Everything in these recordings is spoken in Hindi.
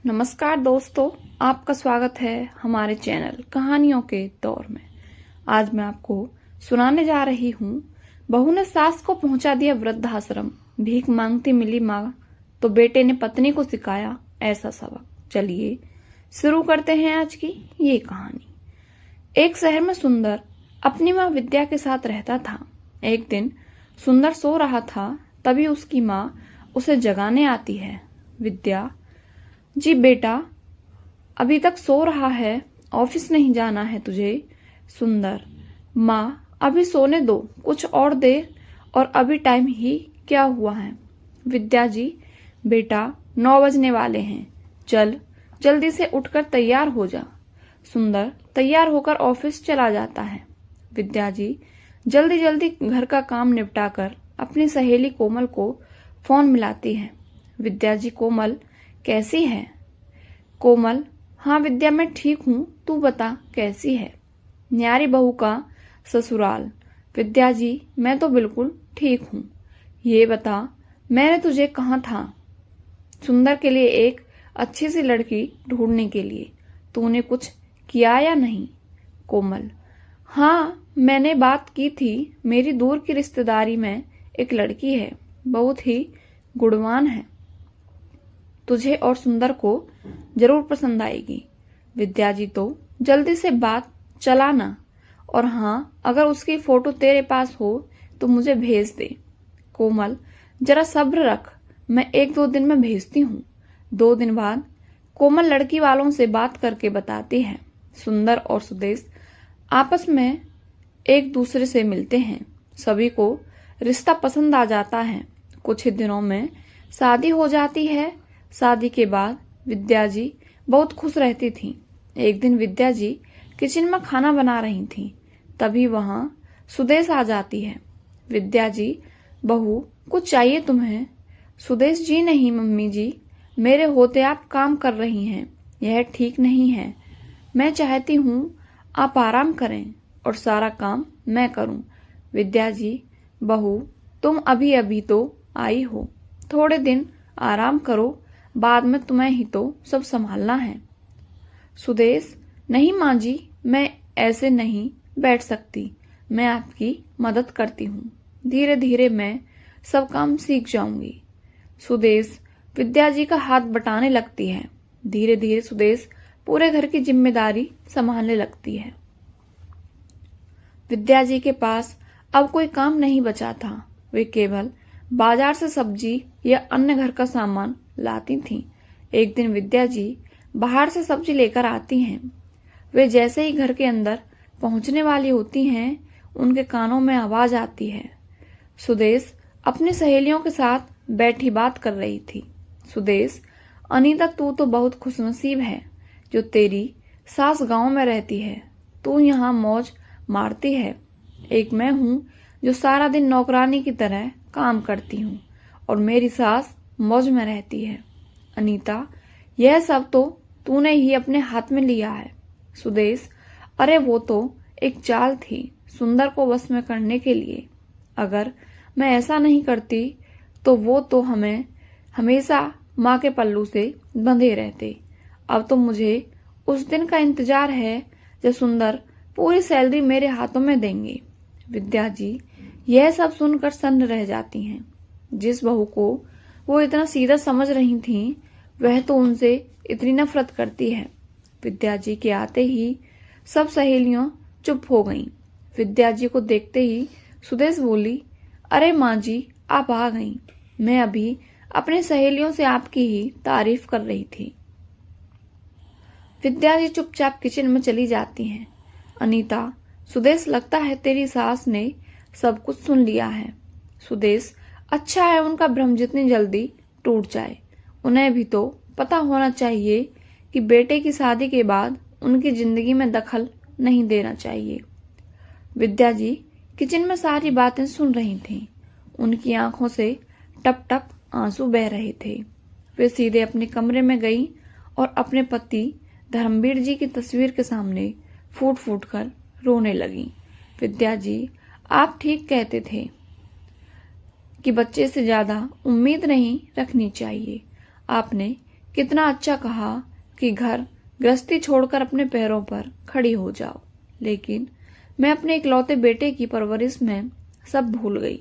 नमस्कार दोस्तों, आपका स्वागत है हमारे चैनल कहानियों के दौर में। आज मैं आपको सुनाने जा रही हूँ बहू ने सास को पहुंचा दिया वृद्धाश्रम, भीख मांगती मिली माँ तो बेटे ने पत्नी को सिखाया ऐसा सबक। चलिए शुरू करते हैं आज की ये कहानी। एक शहर में सुंदर अपनी माँ विद्या के साथ रहता था। एक दिन सुंदर सो रहा था, तभी उसकी माँ उसे जगाने आती है। विद्या, जी बेटा, अभी तक सो रहा है, ऑफिस नहीं जाना है तुझे। सुंदर, माँ अभी सोने दो कुछ और देर, और अभी टाइम ही क्या हुआ है। विद्या, जी बेटा 9 बजने वाले हैं, चल जल्दी से उठकर तैयार हो जा। सुंदर तैयार होकर ऑफिस चला जाता है। विद्या जी जल्दी जल्दी घर का काम निपटाकर अपनी सहेली कोमल को फोन मिलाती है। विद्या जी, कोमल कैसी है? कोमल, हाँ विद्या मैं ठीक हूँ, तू बता कैसी है? न्यारी बहू का ससुराल। विद्या जी मैं तो बिल्कुल ठीक हूँ। ये बता मैंने तुझे कहा था सुंदर के लिए एक अच्छी सी लड़की ढूंढने के लिए, तूने कुछ किया या नहीं? कोमल, हाँ मैंने बात की थी, मेरी दूर की रिश्तेदारी में एक लड़की है, बहुत ही गुणवान है, तुझे और सुंदर को जरूर पसंद आएगी। विद्या जी तो जल्दी से बात चलाना, और हाँ अगर उसकी फोटो तेरे पास हो तो मुझे भेज दे। कोमल, जरा सब्र रख, मैं 1-2 दिन में भेजती हूँ। 2 दिन बाद कोमल लड़की वालों से बात करके बताती है। सुंदर और सुदेश आपस में एक दूसरे से मिलते हैं, सभी को रिश्ता पसंद आ जाता है। कुछ ही दिनों में शादी हो जाती है। शादी के बाद विद्या जी बहुत खुश रहती थी। एक दिन विद्या जी किचन में खाना बना रही थी, तभी वहां सुदेश आ जाती है। विद्या जी, बहू कुछ चाहिए तुम्हें? सुदेश जी, नहीं मम्मी जी, मेरे होते आप काम कर रही हैं, यह ठीक नहीं है। मैं चाहती हूँ आप आराम करें और सारा काम मैं करूं। विद्या जी, बहू तुम अभी अभी तो आई हो, थोड़े दिन आराम करो, बाद में तुम्हें ही तो सब संभालना है। सुदेश, नहीं माँ जी, मैं ऐसे नहीं बैठ सकती, मैं आपकी मदद करती हूँ, धीरे धीरे मैं सब काम सीख जाऊंगी। सुदेश विद्या जी का हाथ बटाने लगती है। धीरे धीरे सुदेश पूरे घर की जिम्मेदारी संभालने लगती है। विद्या जी के पास अब कोई काम नहीं बचा था, वे केवल बाजार से सब्जी या अन्य घर का सामान लाती थीं। एक दिन विद्या जी बाहर से सब्जी लेकर आती हैं। वे जैसे ही घर के अंदर पहुंचने वाली होती हैं, उनके कानों में आवाज आती है। सुदेश अपनी सहेलियों के साथ बैठी बात कर रही थी। सुदेश, अनीता तू तो बहुत खुशनसीब है जो तेरी सास गांव में रहती है, तू यहाँ मौज मारती है। एक मैं हूँ जो सारा दिन नौकरानी की तरह काम करती हूँ और मेरी सास मौज में रहती है। अनीता, यह सब तो तूने ही अपने हाथ में लिया है। सुदेश, अरे वो तो एक चाल थी सुंदर को वश में करने के लिए, अगर मैं ऐसा नहीं करती तो वो तो हमें हमेशा माँ के पल्लू से बंधे रहते। अब तो मुझे उस दिन का इंतजार है जब सुंदर पूरी सैलरी मेरे हाथों में देंगे। विद्या जी यह सब सुनकर सन्न रह जाती हैं। जिस बहू को वो इतना सीधा समझ रही थीं, वह तो उनसे इतनी नफरत करती है। विद्या जी के आते ही सब सहेलियों चुप हो गईं। विद्या जी को देखते ही सुदेश बोली, अरे माँ जी आप आ गईं, मैं अभी अपने सहेलियों से आपकी ही तारीफ कर रही थी। विद्या जी चुपचाप किचन में चली जाती हैं। अनीता, सुदेश लगता है तेरी सास ने सब कुछ सुन लिया है। सुदेश, अच्छा है उनका भ्रम जितनी जल्दी टूट जाए, उन्हें भी तो पता होना चाहिए कि बेटे की शादी के बाद उनकी जिंदगी में दखल नहीं देना चाहिए। विद्या जी किचन में सारी बातें सुन रही थीं। उनकी आंखों से टप टप आंसू बह रहे थे। वे सीधे अपने कमरे में गई और अपने पति धर्मवीर जी की तस्वीर के सामने फूट फूट कर रोने लगी। विद्या जी, आप ठीक कहते थे कि बच्चे से ज्यादा उम्मीद नहीं रखनी चाहिए। आपने कितना अच्छा कहा कि घर गृहस्थी छोड़कर अपने पैरों पर खड़ी हो जाओ, लेकिन मैं अपने इकलौते बेटे की परवरिश में सब भूल गई।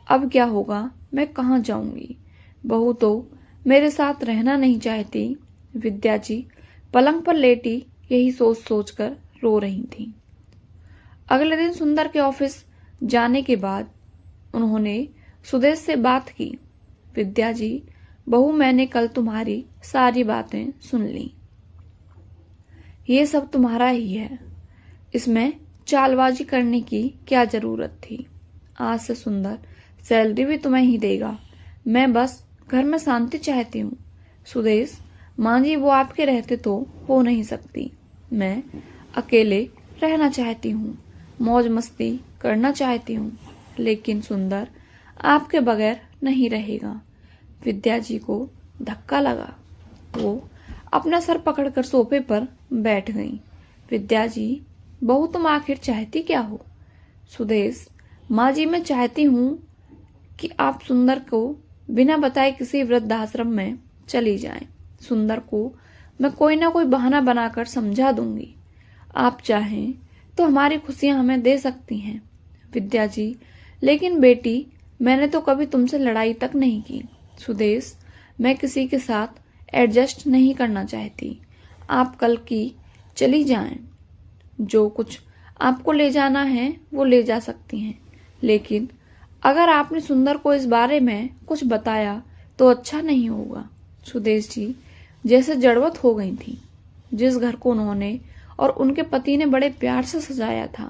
अब क्या होगा, मैं कहाँ जाऊंगी? बहू तो मेरे साथ रहना नहीं चाहती। विद्या जी पलंग पर लेटी यही सोच सोच कर रो रही थीं। अगले दिन सुंदर के ऑफिस जाने के बाद उन्होंने सुदेश से बात की। विद्या जी, बहू, मैंने कल तुम्हारी सारी बातें सुन ली। ये सब तुम्हारा ही है, इसमें चालबाजी करने की क्या जरूरत थी? आज से सुंदर सैलरी भी तुम्हें ही देगा। मैं बस घर में शांति चाहती हूँ। सुदेश, माँ जी वो आपके रहते तो हो नहीं सकती। मैं अकेले रहना चाहती हूँ, मौज मस्ती करना चाहती हूँ, लेकिन सुंदर आपके बगैर नहीं रहेगा। विद्या जी को धक्का लगा। वो अपना सर पकड़कर सोफे पर बैठ गईं। विद्या जी, बहू तुम आखिर चाहती क्या हो? सुदेश, माँ जी मैं चाहती हूँ कि आप सुंदर को बिना बताए किसी वृद्धाश्रम में चली जाएं। सुंदर को मैं कोई ना कोई बहाना बनाकर समझा दूंगी। आप चाहें तो हमारी खुशियां हमें दे सकती हैं। विद्या जी, लेकिन बेटी, मैंने तो कभी तुमसे लड़ाई तक नहीं की। सुदेश, मैं किसी के साथ एडजस्ट नहीं करना चाहती। आप कल की चली जाएं। जो कुछ आपको ले जाना है वो ले जा सकती हैं, लेकिन अगर आपने सुंदर को इस बारे में कुछ बताया तो अच्छा नहीं होगा। सुदेश जी जैसे जड़वत हो गई थी। जिस घर को उन्होंने और उनके पति ने बड़े प्यार से सजाया था,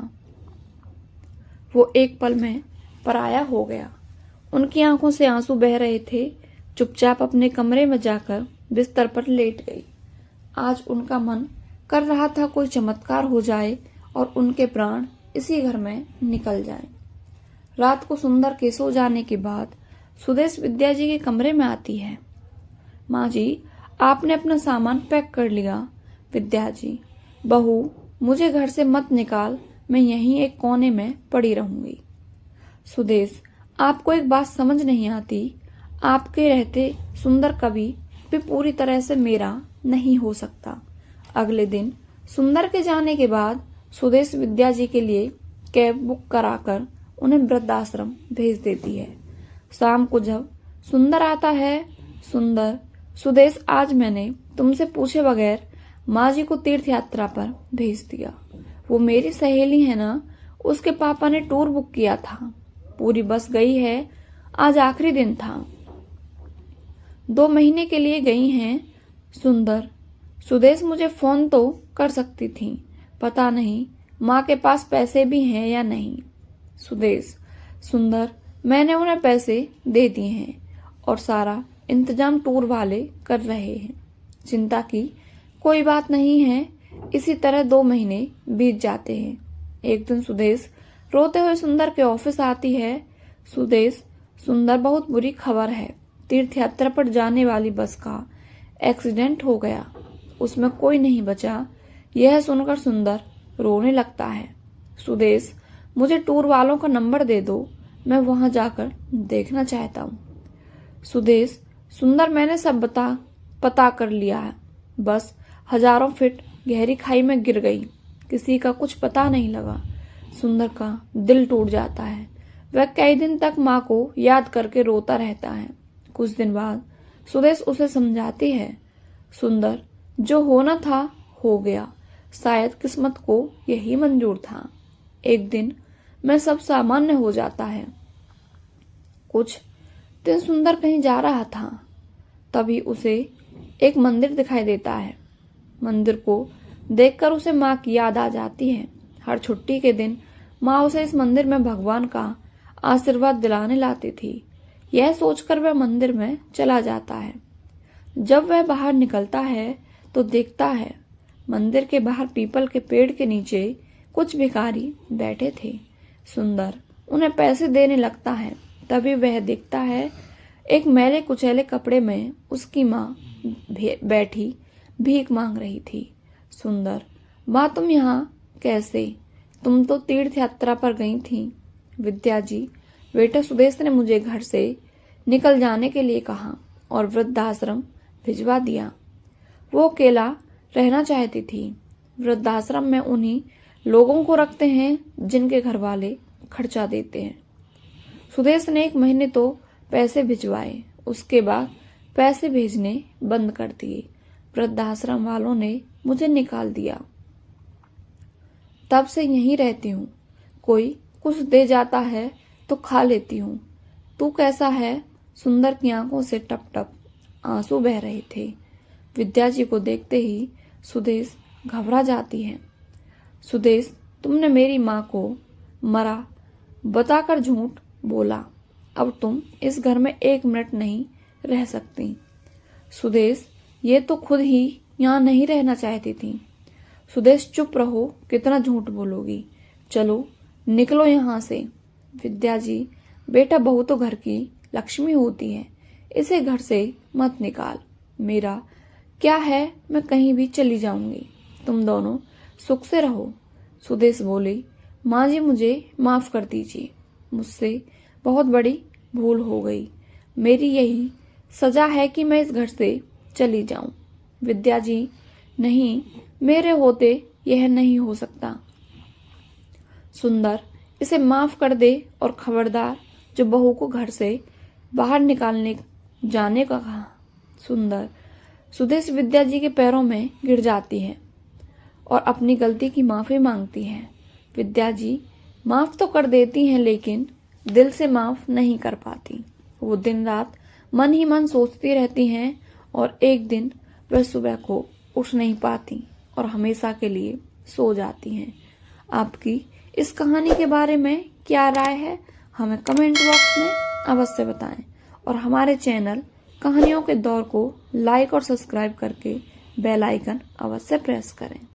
वो एक पल में पराया हो गया। उनकी आंखों से आंसू बह रहे थे। चुपचाप अपने कमरे में जाकर बिस्तर पर लेट गई। आज उनका मन कर रहा था कोई चमत्कार हो जाए और उनके प्राण इसी घर में निकल जाएं। रात को सुंदर के सो जाने के बाद सुदेश विद्या जी के कमरे में आती है। माँ जी, आपने अपना सामान पैक कर लिया? विद्या जी, बहू, मुझे घर से मत निकाल, मैं यहीं एक कोने में पड़ी रहूंगी। सुदेश, आपको एक बात समझ नहीं आती, आपके रहते सुंदर कभी भी पूरी तरह से मेरा नहीं हो सकता। अगले दिन सुंदर के जाने के बाद सुदेश विद्या जी के लिए कैब बुक कराकर उन्हें वृद्धाश्रम भेज देती है। शाम को जब सुंदर आता है, सुंदर, सुदेश, आज मैंने तुमसे पूछे बगैर माँ जी को तीर्थ यात्रा पर भेज दिया। वो मेरी सहेली है ना, उसके पापा ने टूर बुक किया था। पूरी बस गई है, आज आखिरी दिन था। 2 महीने के लिए गई हैं। सुंदर, सुदेश, मुझे फोन तो कर सकती थी, पता नहीं माँ के पास पैसे भी हैं या नहीं। सुदेश, सुंदर, मैंने उन्हें पैसे दे दिए हैं और सारा इंतजाम टूर वाले कर रहे हैं। चिंता की कोई बात नहीं है। इसी तरह 2 महीने बीत जाते हैं। एक दिन सुदेश रोते हुए सुंदर के ऑफिस आती है। सुदेश, सुंदर, बहुत बुरी खबर है। तीर्थ यात्रा पर जाने वाली बस का एक्सीडेंट हो गया, उसमें कोई नहीं बचा। यह सुनकर सुंदर रोने लगता है। सुदेश, मुझे टूर वालों का नंबर दे दो, मैं वहां जाकर देखना चाहता हूँ। सुदेश, सुंदर, मैंने सब पता कर लिया है। बस हजारों फीट गहरी खाई में गिर गई, किसी का कुछ पता नहीं लगा। सुंदर का दिल टूट जाता है। वह कई दिन तक माँ को याद करके रोता रहता है। कुछ दिन बाद सुदेश उसे समझाती है, सुंदर, जो होना था हो गया, शायद किस्मत को यही मंजूर था। एक दिन में सब सामान्य हो जाता है। कुछ दिन सुंदर कहीं जा रहा था, तभी उसे एक मंदिर दिखाई देता है। मंदिर को देखकर उसे माँ की याद आ जाती है। हर छुट्टी के दिन माँ उसे इस मंदिर में भगवान का आशीर्वाद दिलाने लाती थी। यह सोचकर वह मंदिर में चला जाता है। जब वह बाहर निकलता है तो देखता है मंदिर के बाहर पीपल के पेड़ के नीचे कुछ भिखारी बैठे थे। सुंदर उन्हें पैसे देने लगता है। तभी वह देखता है एक मैले कुचैले कपड़े में उसकी माँ बैठी भीख मांग रही थी। सुंदर, माँ, तुम यहाँ कैसे? तुम तो तीर्थ यात्रा पर गई थी। विद्या जी, बेटा, सुदेश ने मुझे घर से निकल जाने के लिए कहा और वृद्धाश्रम भिजवा दिया। वो अकेला रहना चाहती थी। वृद्धाश्रम में उन्हीं लोगों को रखते हैं जिनके घर वाले खर्चा देते हैं। सुदेश ने 1 महीने तो पैसे भिजवाए, उसके बाद पैसे भेजने बंद कर दिए। वृद्धाश्रम वालों ने मुझे निकाल दिया। तब से यहीं रहती हूँ। कोई कुछ दे जाता है तो खा लेती हूँ। तू कैसा है? सुंदर की आंखों से टप टप आंसू बह रहे थे। विद्या जी को देखते ही सुदेश घबरा जाती है। सुदेश, तुमने मेरी माँ को मरा बताकर झूठ बोला। अब तुम इस घर में 1 मिनट नहीं रह सकती। सुदेश, ये तो खुद ही यहाँ नहीं रहना चाहती थी। सुदेश, चुप रहो, कितना झूठ बोलोगी। चलो निकलो यहाँ से। विद्या जी, बेटा बहू तो घर की लक्ष्मी होती है, इसे घर से मत निकाल। मेरा क्या है, मैं कहीं भी चली जाऊंगी, तुम दोनों सुख से रहो। सुदेश बोली, माँ जी मुझे माफ कर दीजिए, मुझसे बहुत बड़ी भूल हो गई। मेरी यही सजा है कि मैं इस घर से चली जाऊं। विद्या जी, नहीं, मेरे होते यह नहीं हो सकता। सुंदर, इसे माफ कर दे और खबरदार जो बहू को घर से बाहर निकालने जाने का कहा। सुंदर, सुदेश विद्या जी के पैरों में गिर जाती है और अपनी गलती की माफी मांगती है। विद्या जी माफ तो कर देती हैं लेकिन दिल से माफ नहीं कर पाती। वो दिन रात मन ही मन सोचती रहती हैं और एक दिन वह सुबह को उठ नहीं पाती और हमेशा के लिए सो जाती हैं। आपकी इस कहानी के बारे में क्या राय है, हमें कमेंट बॉक्स में अवश्य बताएं और हमारे चैनल कहानियों के दौर को लाइक और सब्सक्राइब करके बेल आइकन अवश्य प्रेस करें।